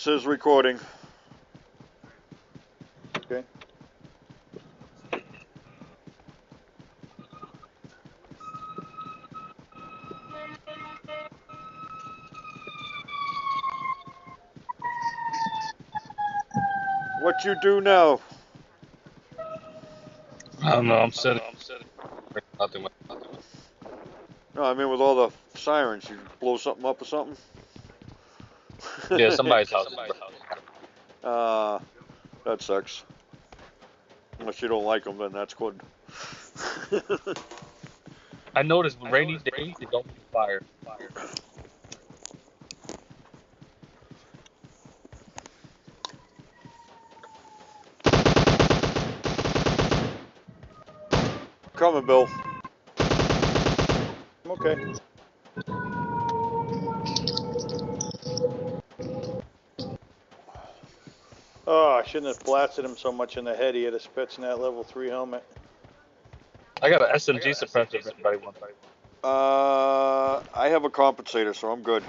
This is recording. Okay. What you do now? I don't know. I'm sitting. Nothing. No, I mean with all the sirens, you blow something up or something? Yeah, somebody's house. That sucks. Unless you don't like them, then that's good. I noticed rainy days they don't fire. Coming, Bill. I'm okay. Oh, I shouldn't have blasted him so much in the head. He had a Spetsnaz level 3 helmet. I got an SMG suppressor if anybody wants. I have a compensator, so I'm good.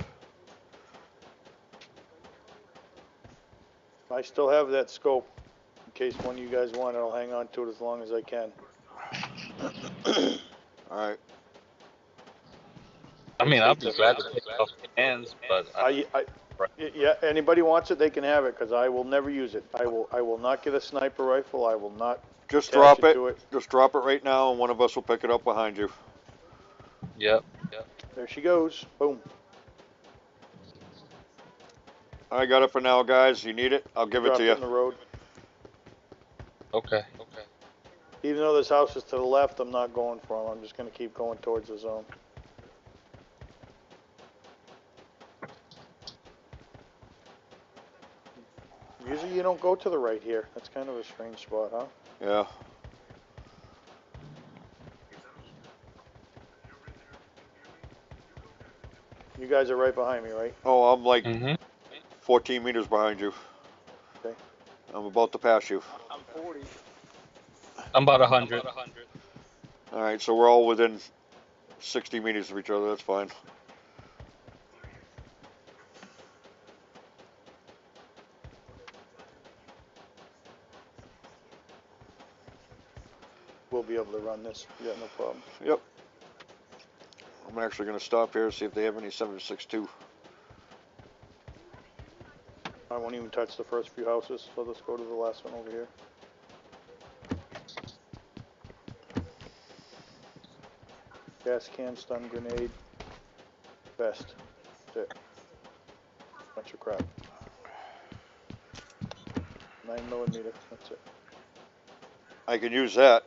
I still have that scope. In case one of you guys want it, I'll hang on to it as long as I can. Alright. I mean, I'll be glad to take it off your hands, but yeah, anybody wants it, they can have it, because I will never use it. I will not get a sniper rifle. I will not Just attach drop it. to it. Just drop it right now, and one of us will pick it up behind you. Yep. There she goes. Boom. I got it for now, guys. You need it? I'll give it to you. In the road. Okay. Even though this house is to the left, I'm not going for him. I'm just going to keep going towards the zone. Usually you don't go to the right here. That's kind of a strange spot, huh? Yeah. You guys are right behind me, right? Oh, I'm like 14 Mm-hmm. meters behind you. Okay. I'm about to pass you. I'm 40. I'm about 100. Alright, so we're all within 60 meters of each other. That's fine. We'll be able to run this. Yeah, no problem. Yep. I'm actually going to stop here and see if they have any 7.62. I won't even touch the first few houses, so let's go to the last one over here. Gas can, stun grenade, vest. That's it. Bunch of crap. 9mm, that's it. I can use that.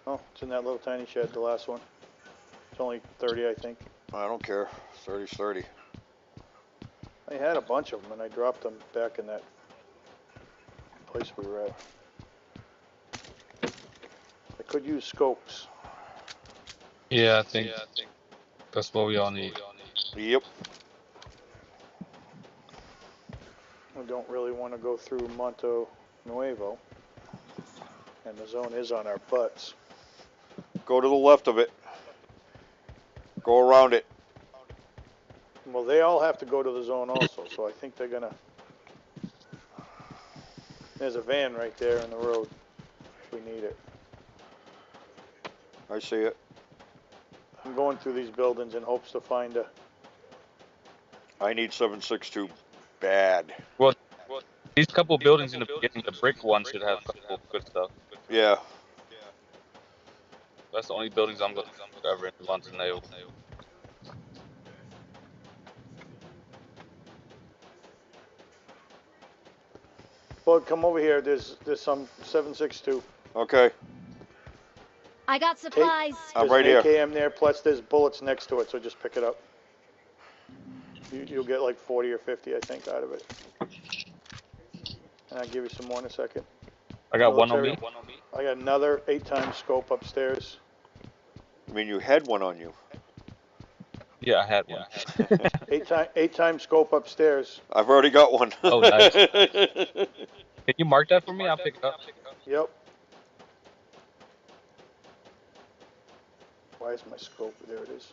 Oh, it's in that little tiny shed, the last one. It's only 30, I think. I don't care. 30's 30. I had a bunch of them, and I dropped them back in that place we were at. I could use scopes. Yeah, I think that's what we all need. Yep. I don't really want to go through Monte Nuevo, and the zone is on our butts. Go to the left of it. Go around it. Well, they all have to go to the zone also, so I think they're gonna... There's a van right there in the road, if we need it. I see it. I'm going through these buildings in hopes to find a... I need 7.62 bad. Well, these couple buildings in the beginning, the brick one should have a couple good stuff. Yeah. That's the only buildings I'm looking for ever in Montenegro. Bud, come over here. There's some 7.62. Okay. I got supplies. I'm right here. There's an AKM there, plus there's bullets next to it, so just pick it up. You'll get like 40 or 50, I think, out of it. And I'll give you some more in a second. I got one on me. I got another 8x scope upstairs. I mean, you had one on you. Yeah, I had one. 8x scope upstairs. I've already got one. Oh, nice. Can you mark that for me? I'll pick it up. Yep. Why is my scope? There it is.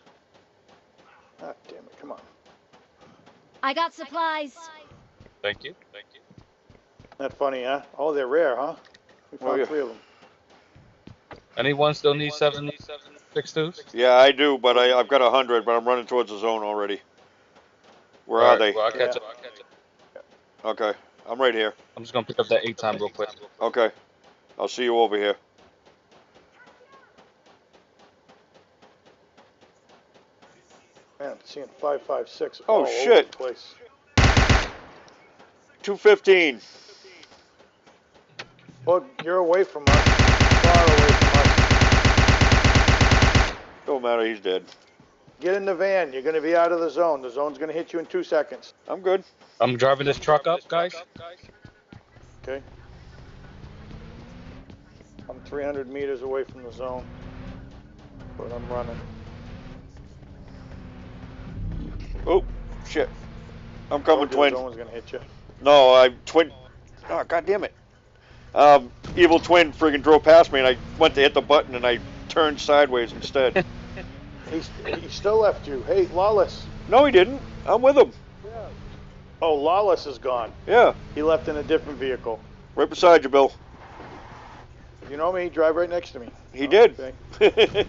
Ah, damn it. Come on. I got supplies. Thank you. Not funny, huh? Oh, they're rare, huh? We Oh, found yeah. 3 of them. Anyone still need 7.62s? Yeah, I do, but I've got 100, but I'm running towards the zone already. Where All are right. they? Well, I'll catch Yeah. up. Okay, I'm right here. I'm just gonna pick up that 8 time real quick. Okay, I'll see you over here. Man, I'm seeing 5.56 Oh, all over shit. the place. 215. Well, you're away from us. Far away from us. Don't matter, he's dead. Get in the van. You're going to be out of the zone. The zone's going to hit you in 2 seconds. I'm good. I'm driving this truck up, guys. Okay? I'm 300 meters away from the zone, but I'm running. Oh, shit. I'm coming, The twin. zone's going to hit you. No, I'm twin. Oh, god damn it. Evil twin friggin' drove past me and I went to hit the button and I turned sideways instead. He still left you. Hey, Lawless. No, he didn't. I'm with him. Yeah. Oh, Lawless is gone. Yeah, He left in a different vehicle. right beside you, Bill. You know me, drive right next to me. He did. Okay.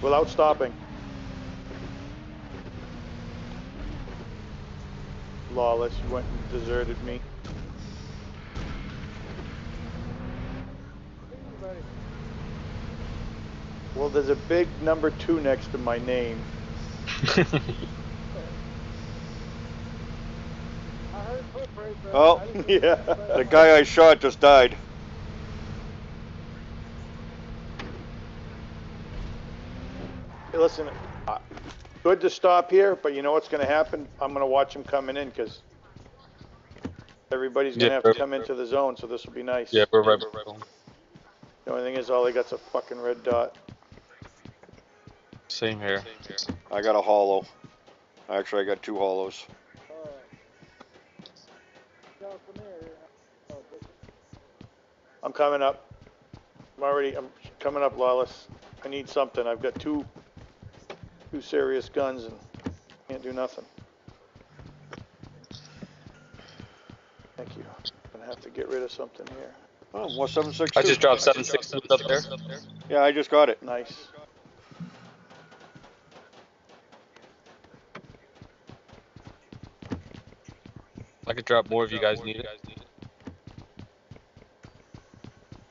Without stopping. Lawless, you went and deserted me. Well, there's a big number 2 next to my name. Oh, Yeah. the guy I shot just died. Hey, listen, good to stop here, but you know what's going to happen? I'm going to watch him coming in because everybody's going to have to come into the zone, so this will be nice. Yeah, we're right behind. The only thing is, all they got's a fucking red dot. Same here. I got a hollow. Actually, I got 2 hollows. I'm coming up. I'm coming up, Lawless. I need something. I've got two serious guns and can't do nothing. Thank you. I'm gonna have to get rid of something here. Oh, more 7.62. I just dropped 7.62s up there. Yeah, I just got it. Nice. I could drop more if you guys need it.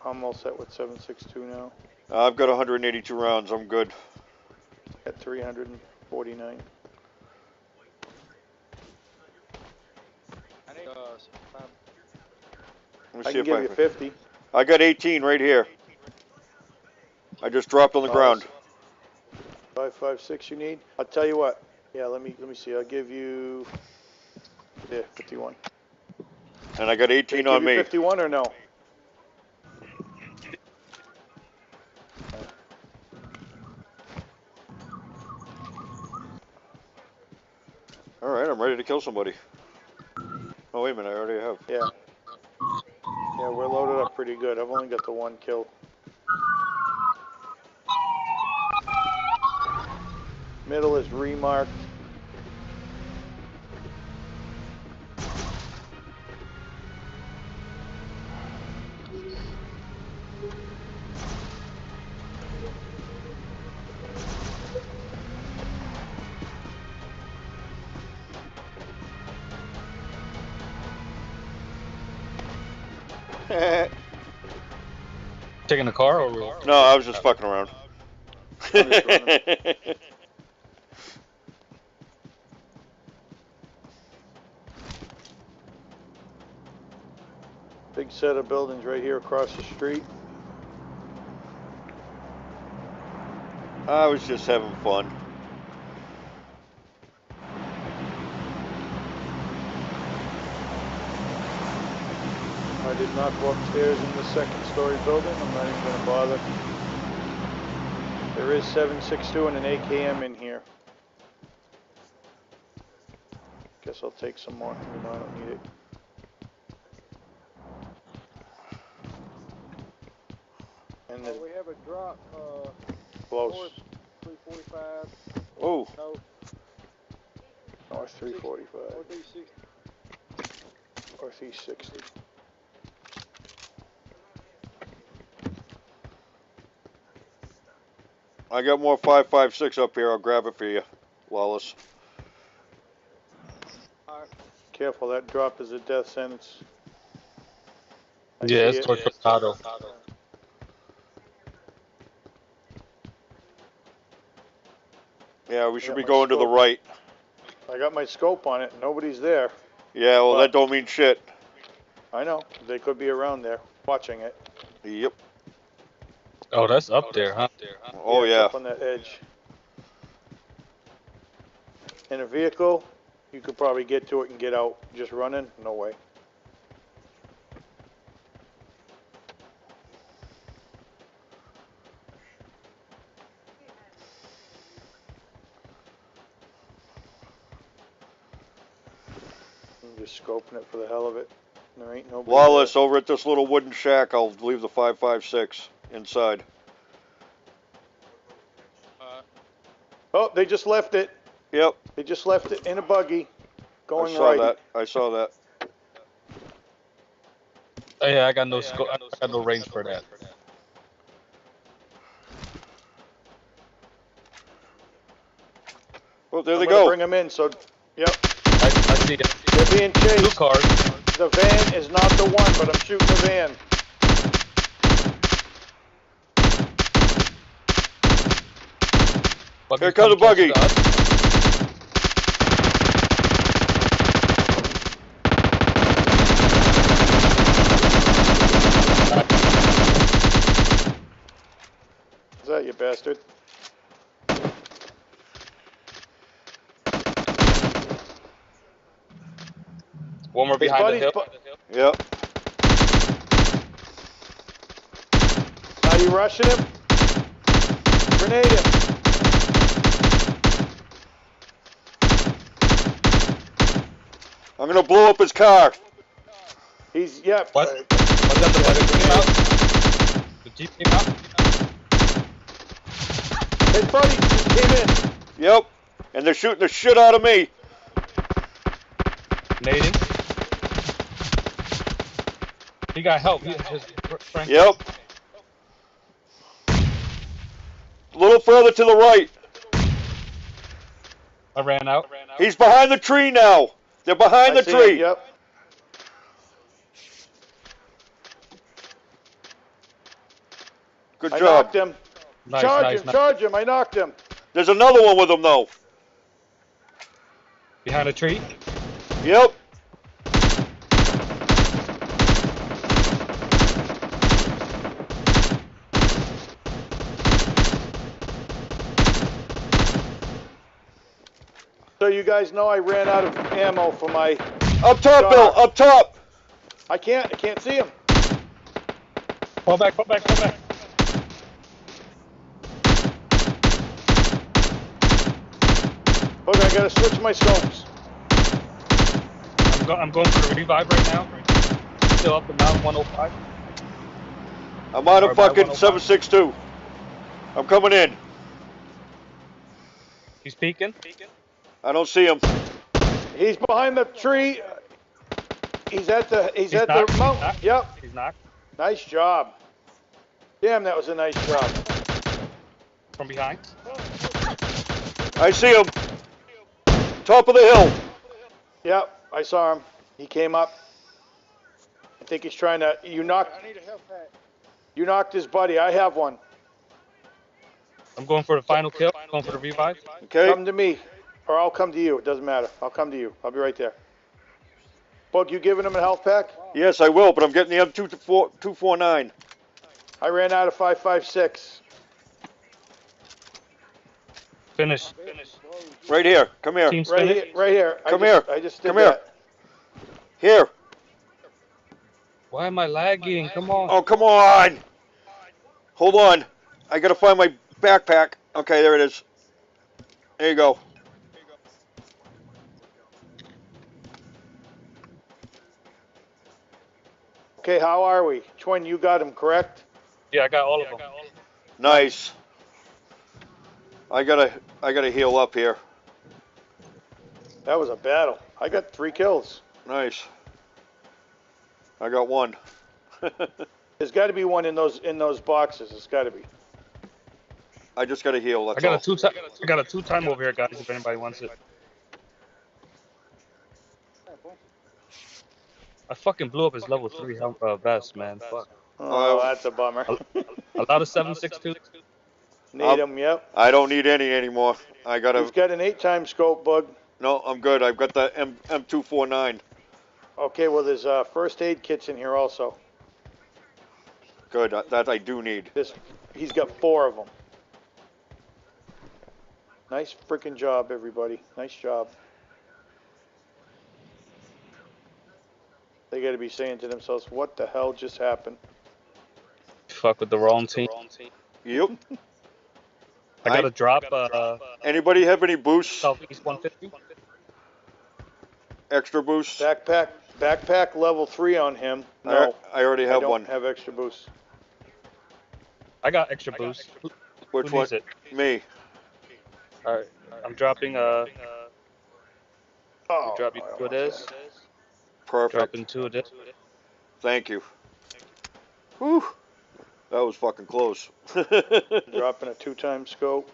I'm all set with 7.62 now. I've got 182 rounds. I'm good. At 349. Let me I see can if give you 50. I got 18 right here. I just dropped on the ground. 5.56 you need? I'll tell you what. Yeah, let me see. I'll give you 51. And I got 18 on Give you me. 51 or no? Alright, I'm ready to kill somebody. Oh, wait a minute. I already have. Yeah. Yeah, we're loaded up pretty good. I've only got the 1 kill. Middle is remarked. Taking the car or? No, I was just fucking around. I'm just running. Big set of buildings right here across the street. I was just having fun. I did not go upstairs in the 2nd story building. I'm not even going to bother. There is 7.62 and an AKM in here. Guess I'll take some more. No, I don't need it. And we have a drop. Close. 345. Oh. No. North 345. Northeast 60. I got more 5.56 up here. I'll grab it for you, Lawless. Careful, that drop is a death sentence. I Yeah, see it's it. towards Colorado. Yeah, we should got be my going to the scope. right. I got my scope on it. Nobody's there. Yeah, well, But- that don't mean shit. I know. They could be around there watching it. Yep. Oh, that's up there, huh? Oh, it's yeah. up on that edge. In a vehicle, you could probably get to it and get out. Just running? No way. I'm just scoping it for the hell of it. There ain't nobody Lawless, there. over at this little wooden shack, I'll leave the 5.56 inside. Oh, they just left it. Yep. They just left it in a buggy. Going I saw right. that. I saw that. Oh, yeah, I got no scope. I got no range for that. Well, there I'm they gonna go. bring them in. So, yep, I see it. they're being Two chased. cars. The van is not the one, but I'm shooting the van. Here comes the buggy. closer to us. Is that you bastard? One more His behind the buddy's hill. Yep. Are you rushing him? Grenade him. I'm gonna blow up his car. He's, yep. What? What's that? The came out? The Jeep came out? His buddy just came in. Yep. And they're shooting the shit out of me. Nading. He got help. His friend. Yep. A little further to the right. I ran out. He's behind the tree now. They're behind I the see tree. him, yep. Good I job. knocked him. Nice, Charge nice, him, nice. charge him. I knocked him. There's another one with him though. Behind a tree. Yep. So you guys know I ran out of ammo for my... Up top, Shot. Bill. Up top. I can't see him. Fall back, fall back, fall back. Okay, I gotta switch my scopes. I'm going for the revive right now. Still up and down 105. I'm out Or of by fucking 105. 762. I'm coming in. He's peeking. I don't see him. He's behind the tree. He's at the He's the knocked, he's mountain. knocked. Yep. He's knocked. Nice job. Damn, that was a nice job. From behind. I see him. Top of the hill. Yep, I saw him. He came up. I think he's trying to. You knocked his buddy. I have one. I'm going for the final kill. Going for the revive. Okay. Come to me, or I'll come to you. It doesn't matter. I'll come to you. I'll be right there. Bug, you giving him a health pack? Yes, I will, but I'm getting the M249. I ran out of 5.56. Finish. Right here. Come here. Team's Right finished. here. Right here. Come here. I just did Come here. that. Here. Why am I lagging? Come on. Oh, come on. Hold on. I gotta find my backpack. Okay, there it is. There you go. Okay, how are we? Twin, you got him, correct? Yeah, I got all of them. Nice. I gotta heal up here. That was a battle. I got 3 kills. Nice. I got one. There's got to be one in those boxes. There's got to be. I just got a heal. That's I got all. a two time. I got a 2-time over here, guys. If anybody wants it. I fucking blew up his level 3 vest, man. Fuck. Oh, that's a bummer. A lot of 7.62. Need them, yep. I don't need any anymore. I got Who's a. got an 8-time scope, Bug? No, I'm good. I've got the M249. Okay, well, there's first aid kits in here also. Good. That I do need. He's got 4 of them. Nice freaking job, everybody. Nice job. They got to be saying to themselves, what the hell just happened? Fuck with the wrong team. Yep. I got to drop. Anybody have any boosts? Southeast 150. Extra boosts? Backpack level 3 on him. No, I already have I don't one. have extra boosts. I got extra boost. Which Who one? needs it? Me. All right, I'm dropping. Oh, Drop you I don't 2 of want this. that. Perfect. Dropping 2 of this. Thank you. Whew. That was fucking close. Dropping a 2-time scope.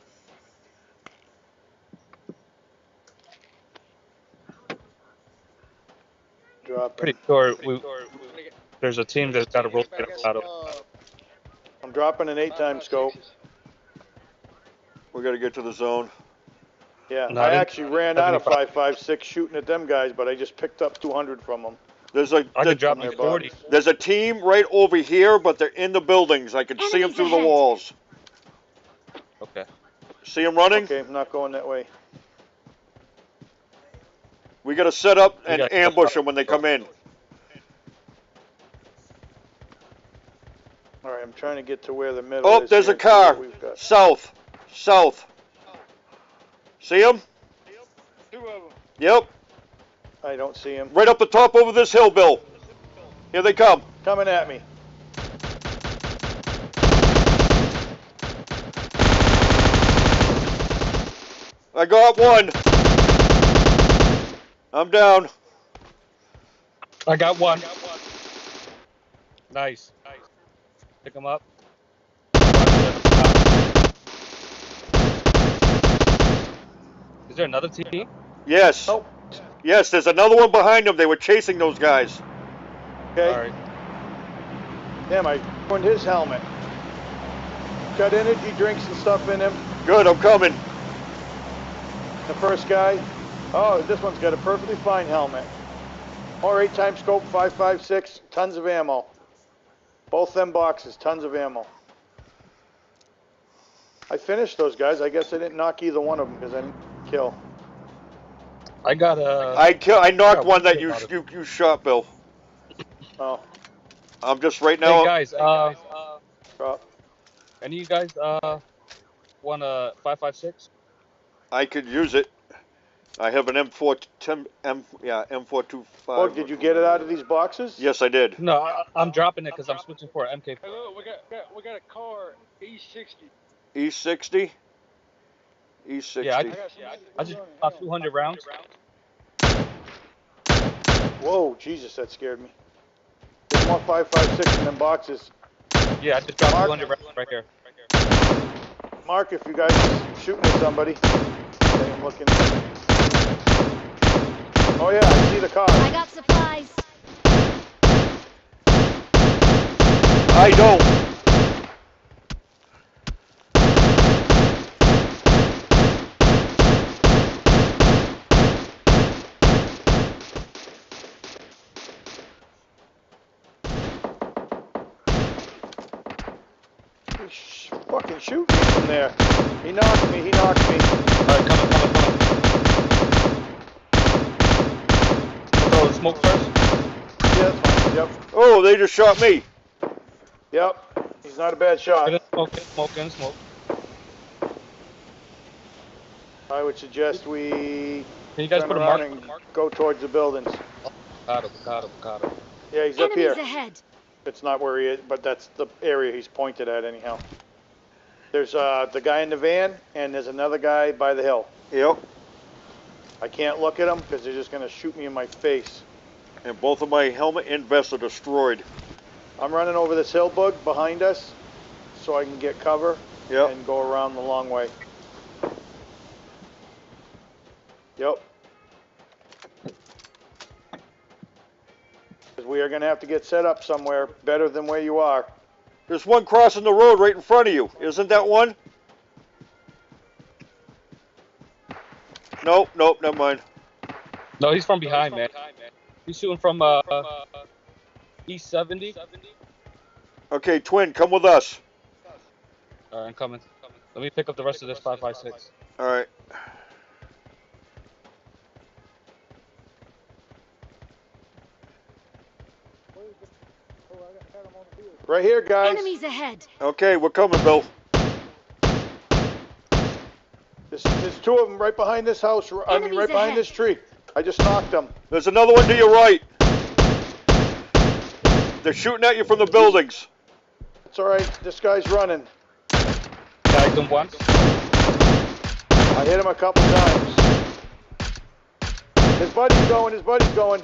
Dropping. Pretty sure there's a team that's got to rotate out of. I'm dropping an 8-time scope. We got to get to the zone. Yeah, No, I I actually ran out of 5.56 shooting at them guys, but I just picked up 200 from them. I could drop you 40. There's a team right over here, but they're in the buildings. I can see them through the walls. Okay. See them running? Okay, I'm not going that way. We got to set up and ambush them when they come in. All right, I'm trying to get to where the middle Oh, is. there's here a and see what car. we've got. South. South. See them? 2 of them. Yep. I don't see him. Right up the top over this hill, Bill. Here they come. Coming at me. I got one. I'm down. I got one. Nice. Pick him up. Is there another team? Yes. Oh. Yes, there's another one behind them. They were chasing those guys. Okay. All right. Damn, I ruined his helmet. Got energy drinks and stuff in him. Good, I'm coming. The first guy. Oh, this one's got a perfectly fine helmet. More 8-time scope, 5.56, tons of ammo. Both them boxes, tons of ammo. I finished those guys. I guess I didn't knock either one of them because I didn't kill. I got I knocked one that you shot, Bill. Oh. I'm just right now. Hey guys, Drop. any of you guys want a 5.56? I could use it. I have an M425. Oh, did you get it out of these boxes? Yes, I did. No, I'm dropping it because I'm switching for an MK. Hello, we got a car, E60. E60. E60. Yeah, I just bought 200 rounds. Whoa, Jesus, that scared me. There's more 5.56 in them boxes. Yeah, I just dropped 200 rounds right here. Mark, if you guys are shooting at somebody. Okay, I'm looking. Oh yeah, I see the car. I got supplies. I don't. He's fucking shooting me from there. He knocked me. All right, coming. Throw the smoke first. Yeah, that's fine. Yep. Oh, they just shot me. Yep. He's not a bad shot. Get in smoke. I would suggest we Can you guys turn put a around mark? and go towards the buildings. Got him. Yeah, he's up Enemies here. ahead. It's not where he is, but that's the area he's pointed at anyhow. There's the guy in the van, and there's another guy by the hill. Yep. I can't look at them because they're just going to shoot me in my face. And both of my helmet and vest are destroyed. I'm running over this hill, Bug, behind us, so I can get cover Yep. and go around the long way. Yep. Because we are going to have to get set up somewhere better than where you are. There's one crossing the road right in front of you. Isn't that one? Nope, never mind. No, he's from behind, man. He's shooting from East 70. Okay, Twin, come with us. All right, I'm coming. Let me pick up the rest of this 556. All right. Right here, guys. Enemies ahead. Okay, we're coming, Bill. There's two of them right behind this house. I mean, right behind this tree. I just knocked them. There's another one to your right. They're shooting at you from the buildings. It's all right. This guy's running. Tagged him once. I hit him a couple times. His buddy's going.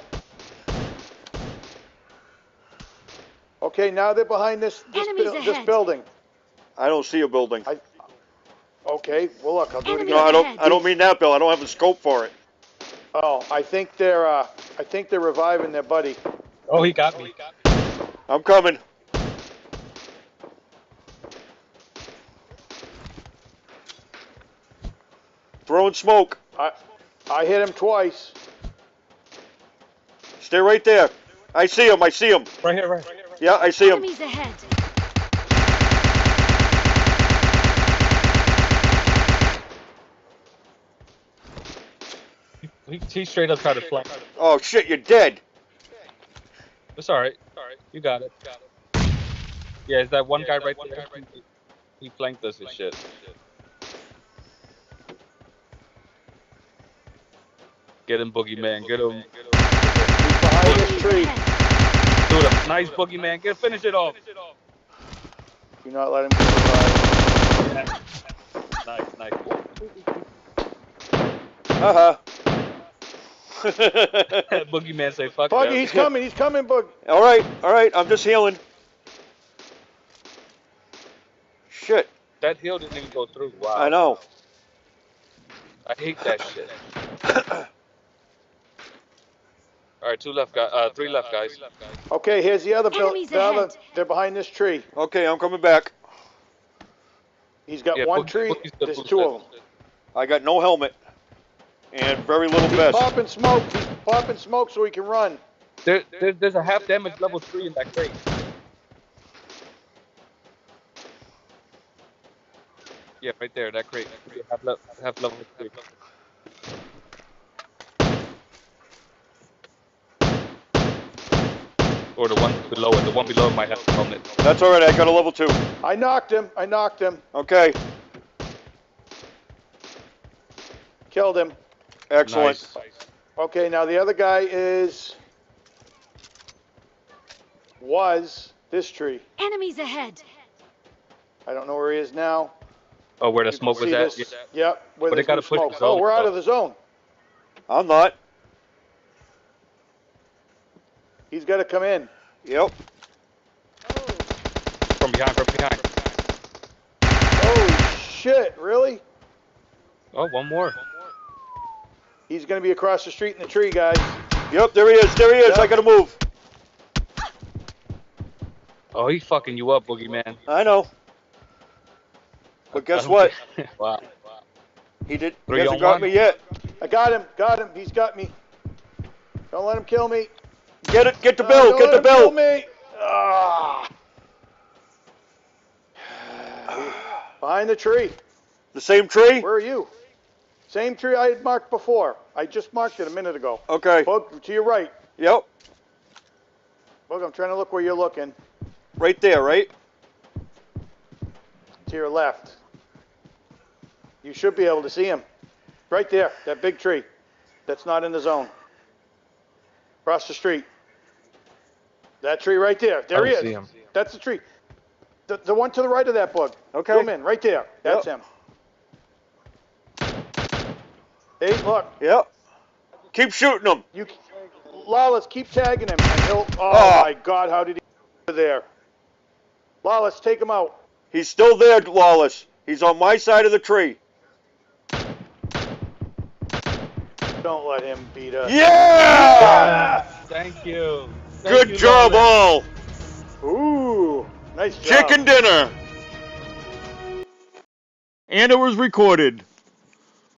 Okay, now they're behind this building. I don't see a building. Okay, well look, I'll do it again. No, I don't mean that, Bill. I don't have a scope for it. Oh, I think they're reviving their buddy. Oh, he got me. I'm coming. Throwing smoke. I hit him twice. Stay right there. I see him. Right here. Yeah, I see him. Enemies ahead. He straight up tried to flank. Oh shit, you're dead. It's all right. You got it. Yeah, is that one guy right there? He flanked us and shit. Get him, boogeyman. Get him. He's behind this tree. Do it. Nice, boogeyman. Finish it off. Do not let him get revived. Yeah. Nice. Boogeyman say fuck Buggy, that. he's coming, Bug. All right. I'm just healing. Shit. That hill didn't even go through. Wow. I know. I hate that shit. All right, 3 left, guys. Okay, here's the other Enemies building. ahead. They're behind this tree. Okay, I'm coming back. He's got Yeah, one Boogie's tree. the There's boost two it. of them. I got no helmet and very little He's vest. popping smoke. He's popping smoke so he can run. There's a half damage level 3 in that crate. Yeah, right there, that crate. Half level 3. Or the one below it. The one below it might have a helmet. That's all right. I got a level 2. I knocked him. Okay. Killed him. Excellent. Nice. Okay, now the other guy was this tree. Enemies ahead. I don't know where he is now. Oh, where the You can smoke was see at? this. Yep. Where But they there's gotta no push smoke. the zone, Oh, we're out though. of the zone. I'm not. He's got to come in. Yep. From behind. Oh shit! Really? Oh, one more. He's going to be across the street in the tree, guys. Yep, there he is. Yep. I gotta move. Oh, he's fucking you up, boogeyman. I know. But guess what? Wow. He hasn't 3-on-1? got me yet. I got him. He's got me. Don't let him kill me. Get the No, bill. don't Get let the him kill bill. me. Ah. Behind the tree. The same tree? Where are you? Same tree I had marked before. I just marked it a minute ago. Okay. Bug, to your right. Yep. Bug, I'm trying to look where you're looking. Right there, right? To your left. You should be able to see him. Right there, that big tree. That's not in the zone. Across the street. That tree right there. There he I is. see him. That's the tree. The one to the right of that, Bug. Okay. Zoom in, right there. That's Yep. him. Hey, look. Yep. Keep shooting them. You Lawless, keep tagging him. And he'll, oh Oh. my God, how did he get there? Lawless, take him out. He's still there, Lawless. He's on my side of the tree. Don't let him beat us. Yeah! Thank you. Good job, all. Ooh, nice job. Chicken dinner. And it was recorded.